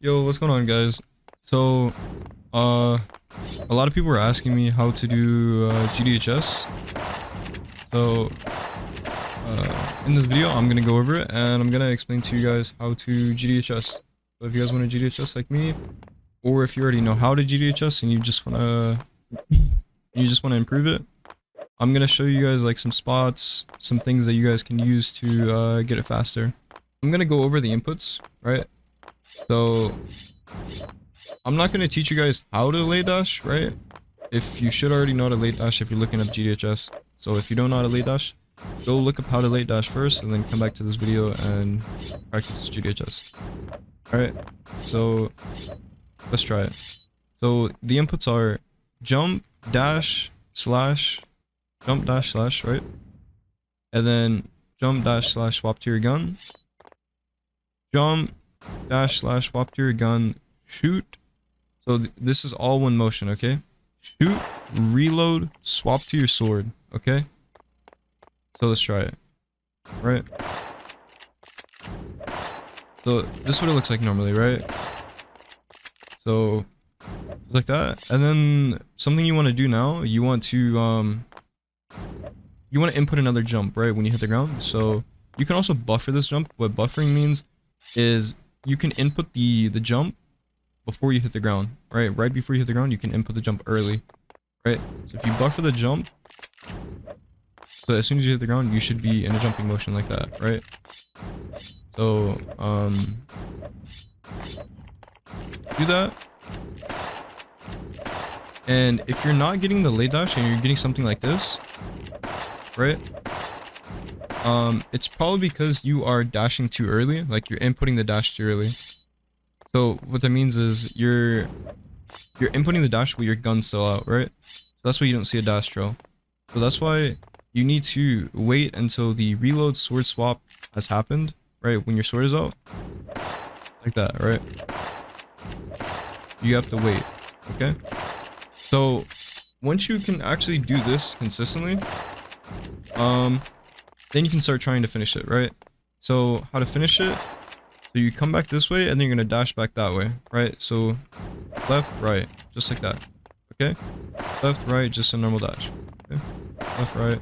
Yo, what's going on, guys? So, a lot of people were asking me how to do GDHS. So, in this video, I'm gonna go over it and I'm gonna explain to you guys how to GDHS. So, if you guys want to GDHS like me, or if you already know how to GDHS and you just wanna improve it, I'm gonna show you guys like some spots, some things that you guys can use to get it faster. I'm gonna go over the inputs, right? So, I'm not going to teach you guys how to late dash, right? If you should already know how to late dash if you're looking up GDHS. So if you don't know how to late dash, go look up how to late dash first and then come back to this video and practice GDHS. Alright, so let's try it. So the inputs are jump, dash, slash, jump, dash, slash, right? And then jump, dash, slash, swap to your gun. Jump, dash, slash, swap to your gun, shoot. So this is all one motion, okay? Shoot, reload, swap to your sword, okay? So let's try it. Right? So this is what it looks like normally, right? So like that. And then something you want to do now, you want to input another jump, right? When you hit the ground. So you can also buffer this jump. What buffering means is you can input the jump before you hit the ground, right? Right before you hit the ground, you can input the jump early, right? So if you buffer the jump, so as soon as you hit the ground, you should be in a jumping motion like that, right? So, do that. And if you're not getting the late dash and you're getting something like this, right? It's probably because you are dashing too early, like you're inputting the dash too early. So what that means is you're inputting the dash with your gun still out, right? So that's why you don't see a dash trail. So that's why you need to wait until the reload sword swap has happened, right? When your sword is out. Like that, right? You have to wait, okay? So once you can actually do this consistently, then you can start trying to finish it, right? So how to finish it? So you come back this way and then you're gonna dash back that way, right? So left, right, just like that. Okay? Left, right, just a normal dash. Okay? Left, right.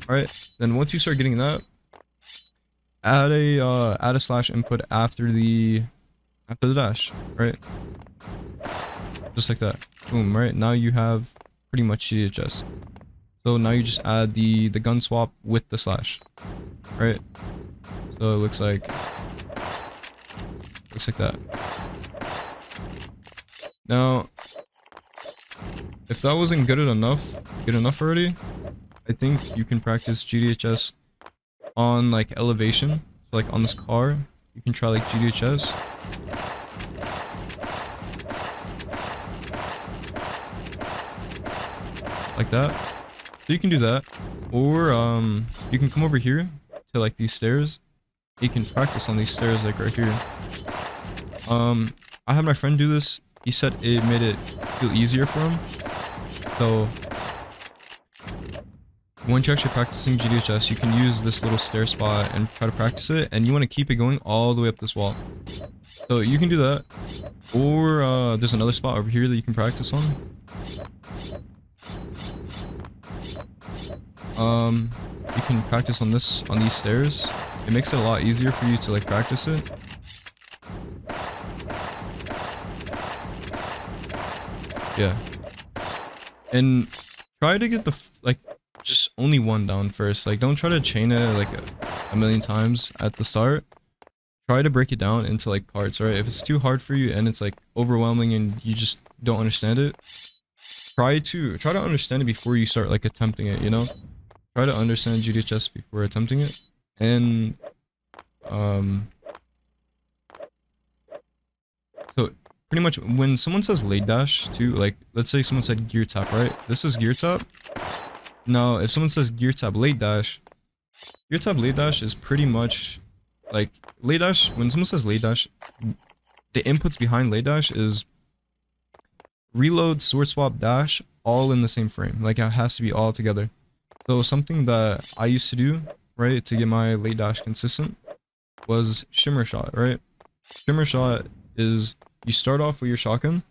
Alright. Then once you start getting that, add a slash input after the dash, right? Just like that. Boom, right? Now you have pretty much GDHS. So now you just add the gun swap with the slash. Right? So it looks like that. Now, if that wasn't good enough already, I think you can practice GDHS on like elevation. So like on this car, you can try like GDHS. Like that. So you can do that. Or you can come over here to like these stairs. You can practice on these stairs like right here. I had my friend do this. He said it made it feel easier for him. So once you're actually practicing GDHS, you can use this little stair spot and try to practice it, and you want to keep it going all the way up this wall. So you can do that. Or there's another spot over here that you can practice on. You can practice on these stairs. It makes it a lot easier for you to like practice it. Yeah. And try to get just only one down first. Like, don't try to chain it like a million times at the start. Try to break it down into like parts, right? If it's too hard for you and it's like overwhelming and you just don't understand it, try to understand it before you start like attempting it, you know? Try to understand GDHS before attempting it. And so pretty much when someone says late dash too, like let's say someone said gear tap, right? This is gear tap. Now if someone says gear tap late dash is pretty much like late dash. When someone says late dash, the inputs behind late dash is reload, sword swap, dash, all in the same frame. Like it has to be all together. So something that I used to do, right, to get my late dash consistent was shimmer shot, right? Shimmer shot is you start off with your shotgun,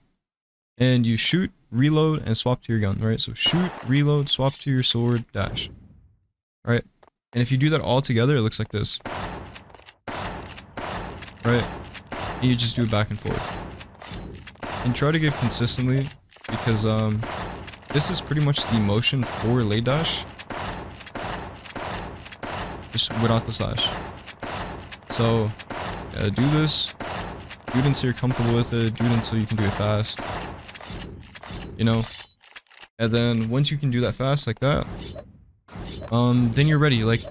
and you shoot, reload, and swap to your gun, right? So shoot, reload, swap to your sword, dash, right? And if you do that all together, it looks like this, right? And you just do it back and forth. And try to give consistently, because this is pretty much the motion for late dash, just without the slash. So yeah, do this, do it until you're comfortable with it, do it until you can do it fast, you know. And then once you can do that fast like that, then you're ready. Like,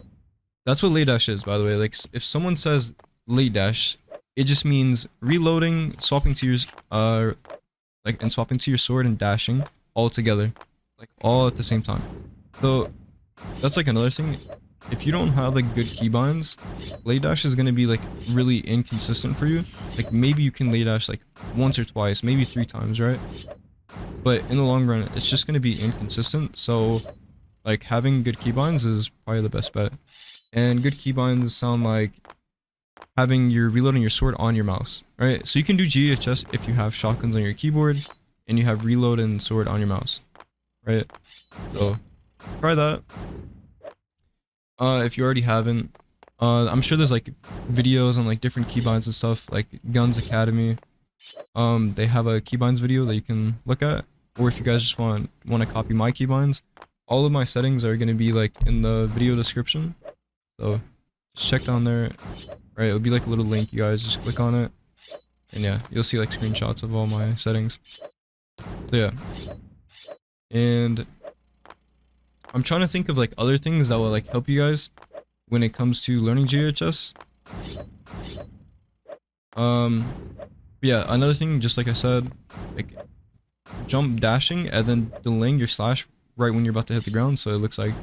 that's what late dash is, by the way. Like, if someone says late dash, it just means reloading, swapping to your and swapping to your sword and dashing all together, like all at the same time. So that's like another thing. If you don't have like good keybinds, late dash is gonna be like really inconsistent for you. Like, maybe you can late dash like once or twice, maybe 3 times, right? But in the long run, it's just gonna be inconsistent. So like, having good keybinds is probably the best bet. And good keybinds sound like having your reloading your sword on your mouse, right? So you can do GDHS if you have shotguns on your keyboard and you have reload and sword on your mouse, right? So try that. If you already haven't, I'm sure there's like videos on like different keybinds and stuff, like Gunz Academy. They have a keybinds video that you can look at, or if you guys just want to copy my keybinds, all of my settings are going to be like in the video description. So just check down there. Right, it'll be like a little link, you guys just click on it, and yeah, you'll see like screenshots of all my settings. So yeah, and I'm trying to think of like other things that will like help you guys when it comes to learning GDHS. Yeah, another thing, just like I said, like jump dashing and then delaying your slash right when you're about to hit the ground, so it looks like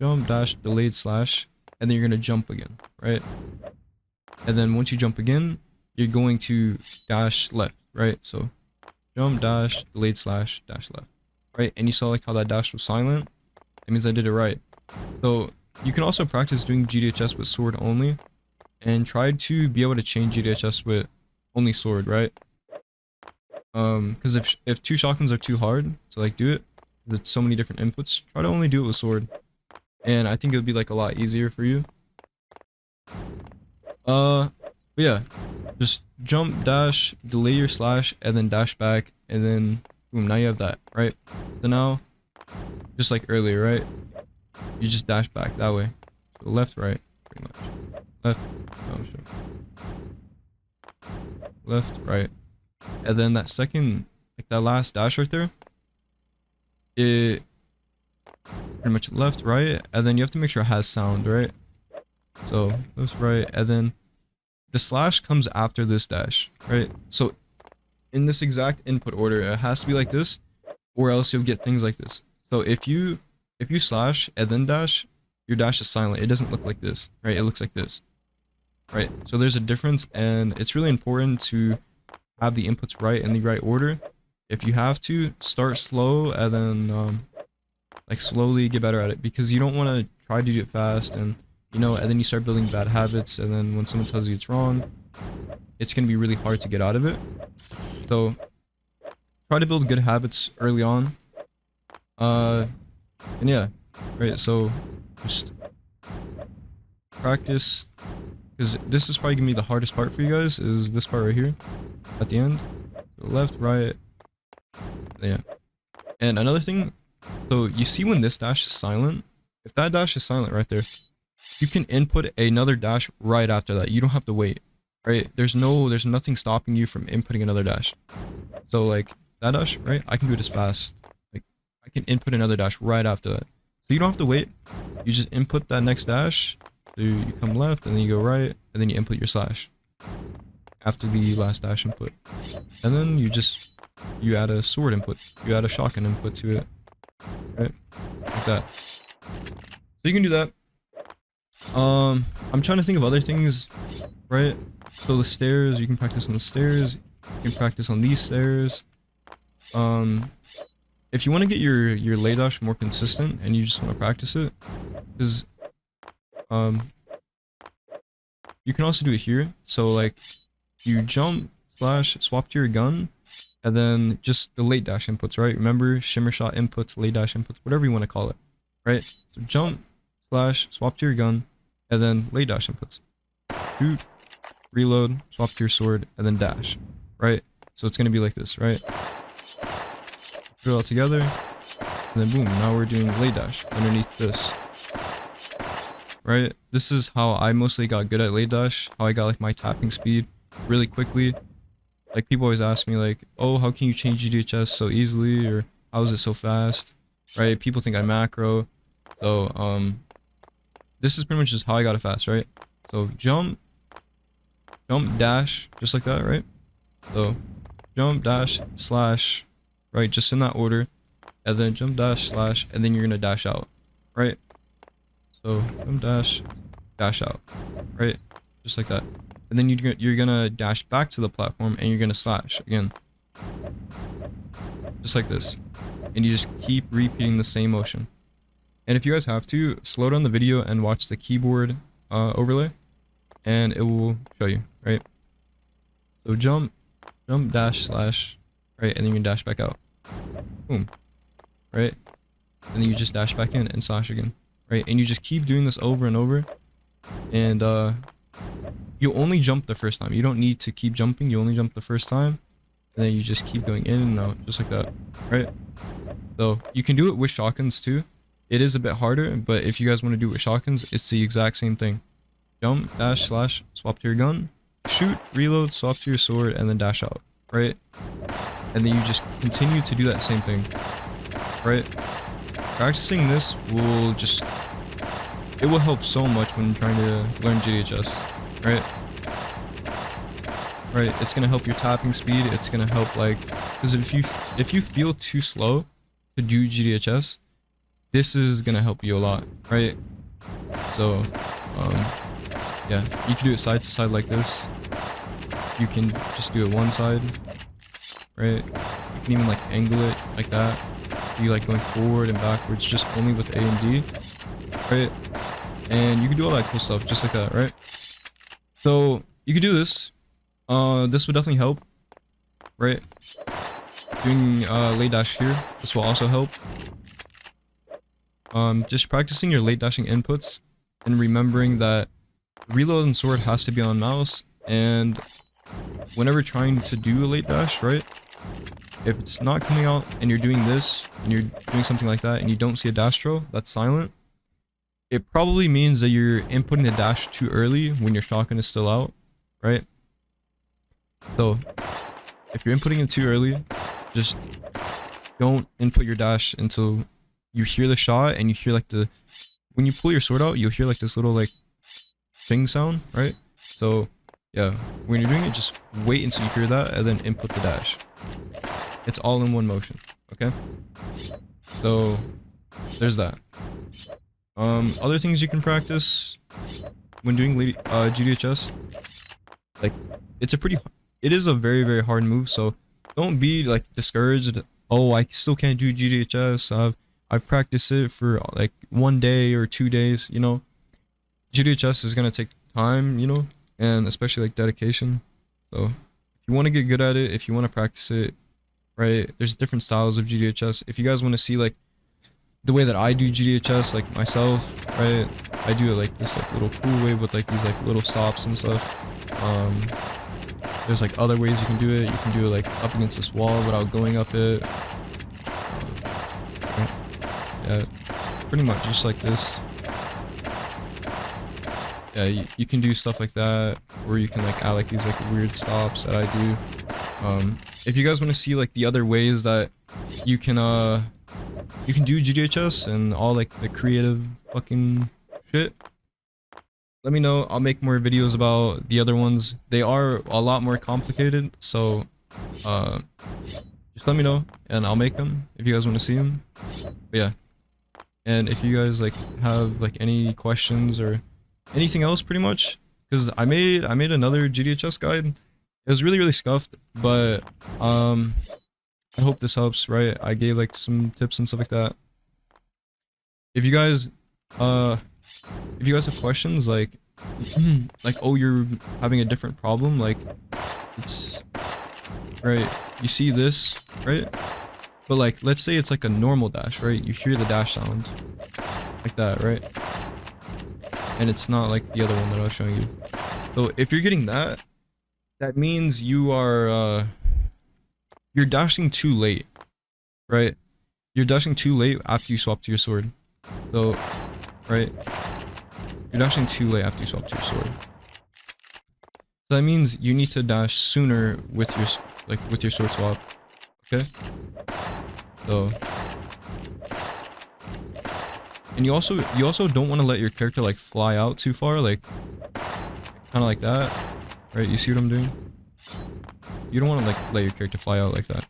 jump dash delayed slash, and then you're gonna jump again, right? And then once you jump again, you're going to dash left, right? So jump, dash, delayed slash, dash left, right? And you saw like how that dash was silent. That means I did it right. So you can also practice doing GDHS with sword only, and try to be able to chain GDHS with only sword, right? Because if 2 shotguns are too hard to like do it, there's so many different inputs, try to only do it with sword. And I think it would be like a lot easier for you. But yeah, just jump, dash, delay your slash, and then dash back, and then boom, now you have that, right? So now, just like earlier, right? You just dash back that way. So left, right, pretty much. Left, oh sure. Left, right. And then that second, like that last dash right there, it pretty much left, right, and then you have to make sure it has sound, right? So left, right, and then the slash comes after this dash, right? So in this exact input order, it has to be like this, or else you'll get things like this. So if you slash and then dash, your dash is silent. It doesn't look like this, right? It looks like this, right? So there's a difference, and it's really important to have the inputs right in the right order. If you have to, start slow and then like slowly get better at it, because you don't want to try to do it fast and you know, and then you start building bad habits, and then when someone tells you it's wrong, it's going to be really hard to get out of it. So try to build good habits early on. And yeah, right, so just practice, because this is probably going to be the hardest part for you guys, is this part right here at the end. So left, right, yeah. And another thing, so you see when this dash is silent, if that dash is silent right there, you can input another dash right after that. You don't have to wait, right? There's nothing stopping you from inputting another dash. So like that dash, right? I can do it as fast. Like I can input another dash right after that. So you don't have to wait. You just input that next dash. So you come left and then you go right, and then you input your slash after the last dash input. And then you add a sword input. You add a shotgun input to it. Right? Like that. So you can do that. I'm trying to think of other things, right? So the stairs, you can practice on the stairs. You can practice on these stairs. If you want to get your lay dash more consistent and you just want to practice it, because you can also do it here. So like you jump, slash swap to your gun, and then just the late dash inputs, right? Remember, shimmer shot inputs, late dash inputs, whatever you want to call it, right? So jump slash swap to your gun, and then late dash inputs. Shoot, reload, swap to your sword, and then dash, right? So it's gonna be like this, right? Put it all together, and then boom, now we're doing late dash underneath this. Right? This is how I mostly got good at late dash, how I got like my tapping speed really quickly. Like people always ask me like, oh, how can you change GDHS so easily, or how is it so fast? Right? People think I macro. So this is pretty much just how I got it fast, right? So jump, dash, just like that, right? So jump, dash, slash, right? Just in that order. And then jump, dash, slash, and then you're gonna dash out, right? So jump, dash out, right? Just like that. And then you're gonna dash back to the platform, and you're gonna slash again, just like this. And you just keep repeating the same motion. And if you guys have to, slow down the video and watch the keyboard overlay, and it will show you, right? So jump, dash, slash, right? And then you can dash back out. Boom. Right? And then you just dash back in and slash again. Right? And you just keep doing this over and over. And you only jump the first time. You don't need to keep jumping. You only jump the first time. And then you just keep going in and out, just like that. Right? So you can do it with shotguns too. It is a bit harder, but if you guys want to do it with shotguns, it's the exact same thing. Jump, dash, slash, swap to your gun, shoot, reload, swap to your sword, and then dash out. Right? And then you just continue to do that same thing. Right? Practicing this will just, it will help so much when you're trying to learn GDHS, right? Right, it's gonna help your tapping speed. It's gonna help, like, because if you feel too slow to do GDHS, this is gonna help you a lot, right? So, yeah, you can do it side to side like this. You can just do it one side, right? You can even like angle it like that. You like going forward and backwards just only with A and D, right? And you can do all that cool stuff just like that, right? So you can do this. This would definitely help, right? Doing late dash here, this will also help. Just practicing your late dashing inputs and remembering that reload and sword has to be on mouse, and whenever trying to do a late dash, right? If it's not coming out and you're doing this and you're doing something like that and you don't see a dash throw that's silent, it probably means that you're inputting the dash too early when your shotgun is still out, right? So if you're inputting it too early, just don't input your dash until you hear the shot and you hear like the, when you pull your sword out, you'll hear like this little like thing sound, right? So yeah, when you're doing it, just wait until you hear that and then input the dash. It's all in one motion, okay? So there's that. Other things you can practice when doing GDHS, like it is a very, very hard move, so don't be like discouraged. Oh, I still can't do GDHS. I've practiced it for like 1 day or 2 days, you know. GDHS is gonna take time, you know, and especially like dedication. So if you want to get good at it, if you want to practice it, right, there's different styles of GDHS. If you guys want to see like the way that I do GDHS, like myself, right, I do it like this like little cool way with like these like little stops and stuff. There's like other ways you can do it. You can do it like up against this wall without going up it. Yeah, pretty much just like this. Yeah, you can do stuff like that, or you can like add like these like weird stops that I do. If you guys want to see like the other ways that you can do GDHS and all like the creative fucking shit, let me know. I'll make more videos about the other ones. They are a lot more complicated, so just let me know and I'll make them if you guys want to see them. But yeah, and if you guys like have like any questions or anything else, pretty much, because I made another GDHS guide. It was really scuffed, but I hope this helps, right? I gave like some tips and stuff like that. If you guys have questions like like, oh, you're having a different problem, like right? You see this, right? But like, let's say it's like a normal dash, right? You hear the dash sound like that, right? And it's not like the other one that I was showing you. So if you're getting that, that means you are you're dashing too late, right? You're dashing too late after you swap to your sword. So, right? You're dashing too late after you swap to your sword. So that means you need to dash sooner with your with your sword swap. Okay? So, and you also don't want to let your character like fly out too far, like kind of like that, right? You see what I'm doing? You don't want to like let your character fly out like that.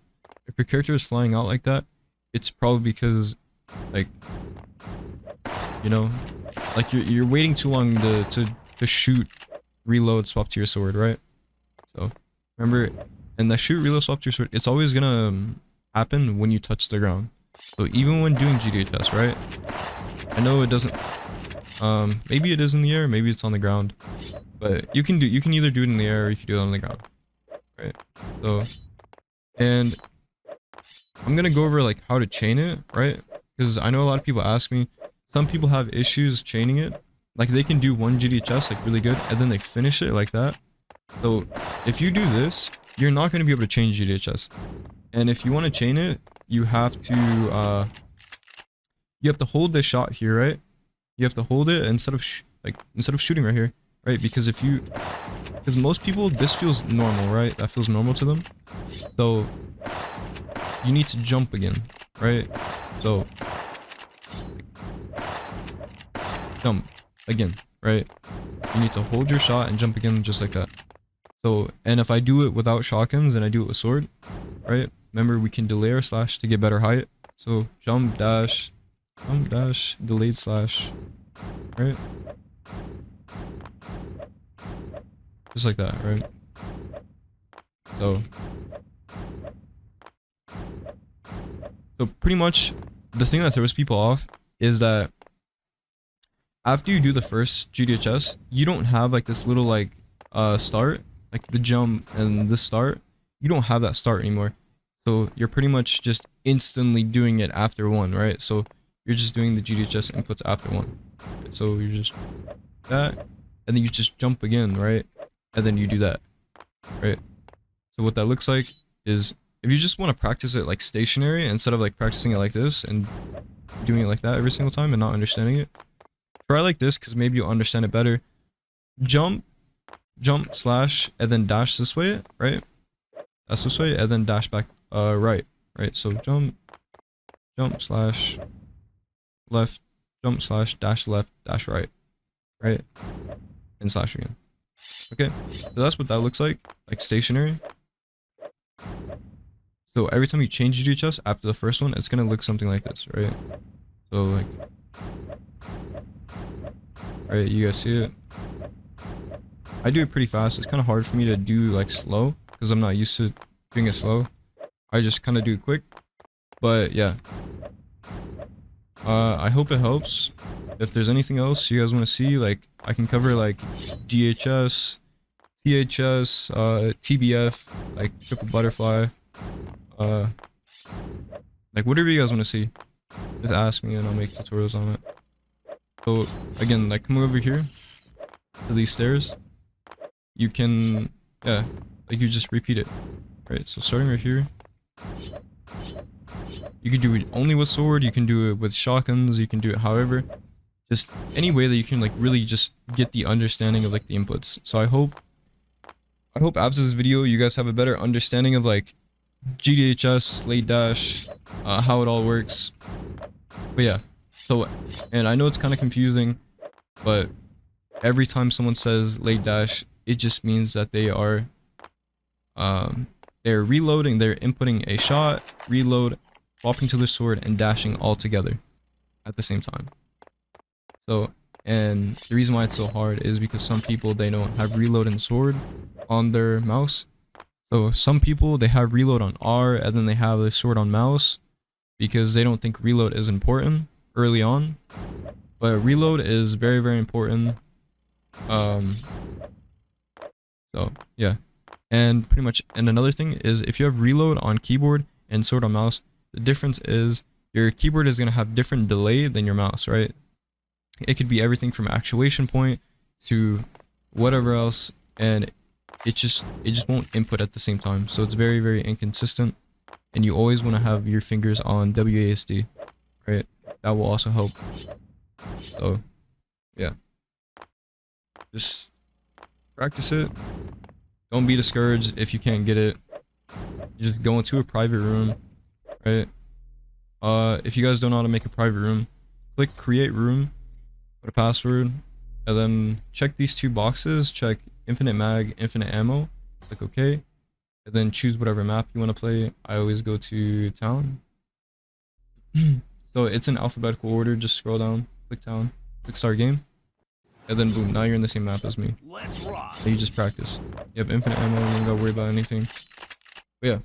If your character is flying out like that, it's probably because like, you know, like you're waiting too long to shoot, reload, swap to your sword, right? So remember, and the shoot, reload, swap to your sword, it's always gonna happen when you touch the ground. So even when doing GDHS, right? I know it doesn't, maybe it is in the air, maybe it's on the ground, but you can either do it in the air or you can do it on the ground, right? So, and I'm gonna go over like how to chain it, right? Because I know a lot of people ask me, some people have issues chaining it, like they can do one GDHS like really good and then they finish it like that. So if you do this, you're not gonna be able to chain GDHS. And if you want to chain it, you have to hold this shot here, right? You have to hold it instead of shooting right here, right? Because because most people, this feels normal, right? That feels normal to them. So you need to jump again, right? So jump again, right? You need to hold your shot and jump again just like that. So, and if I do it without shotguns and I do it with sword, right? Remember, we can delay our slash to get better height. So jump dash, delayed slash, right? Just like that, right? So pretty much the thing that throws people off is that after you do the first GDHS, you don't have like this little like start, like the jump and the start. You don't have that start anymore. So you're pretty much just instantly doing it after one, right? So you're just doing the GDHS inputs after one. So you're just that, and then you just jump again, right? And then you do that, right? So what that looks like is, if you just want to practice it like stationary instead of like practicing it like this and doing it like that every single time and not understanding it, try like this because maybe you'll understand it better. Jump, slash, and then dash this way, right? That's this way, and then dash back right. So jump, slash, left, jump, slash, dash left, dash right, and slash again. Okay, so that's what that looks like stationary. So every time you change GDHS after the first one, it's gonna look something like this, right? So like, right, you guys see it? I do it pretty fast. It's kind of hard for me to do like slow because I'm not used to doing it slow. I just kind of do it quick. But yeah, I hope it helps. If there's anything else you guys want to see, like I can cover like GHS, THS, TBF, like triple butterfly, like whatever you guys want to see, just ask me and I'll make tutorials on it. So again, like come over here to these stairs, you can, yeah, like you just repeat it, right? So starting right here, you can do it only with sword, you can do it with shotguns, you can do it however, just any way that you can like really just get the understanding of like the inputs. So I hope after this video you guys have a better understanding of like GDHS, late dash, how it all works. But yeah, so, and I know it's kind of confusing, but every time someone says late dash, it just means that they are they're reloading, they're inputting a shot, reload, swapping to the sword, and dashing all together at the same time. So, and the reason why it's so hard is because some people, they don't have reload and sword on their mouse. So some people, they have reload on R and then they have a sword on mouse because they don't think reload is important early on. But reload is very, very important. So yeah. And pretty much, and another thing is if you have reload on keyboard and sword on mouse, the difference is your keyboard is going to have different delay than your mouse, right? It could be everything from actuation point to whatever else, and it just won't input at the same time. So it's very, very inconsistent, and you always want to have your fingers on WASD, right? That will also help. So yeah, just practice it. Don't be discouraged if you can't get it. Just go into a private room, right? If you guys don't know how to make a private room, click create room, put a password, and then check these two boxes. Check infinite mag, infinite ammo. Click OK, and then choose whatever map you want to play. I always go to town. So it's in alphabetical order. Just scroll down, click town, click start game, and then boom, now you're in the same map as me. Let's rock. So you just practice. You have infinite ammo, you don't gotta worry about anything. But yeah.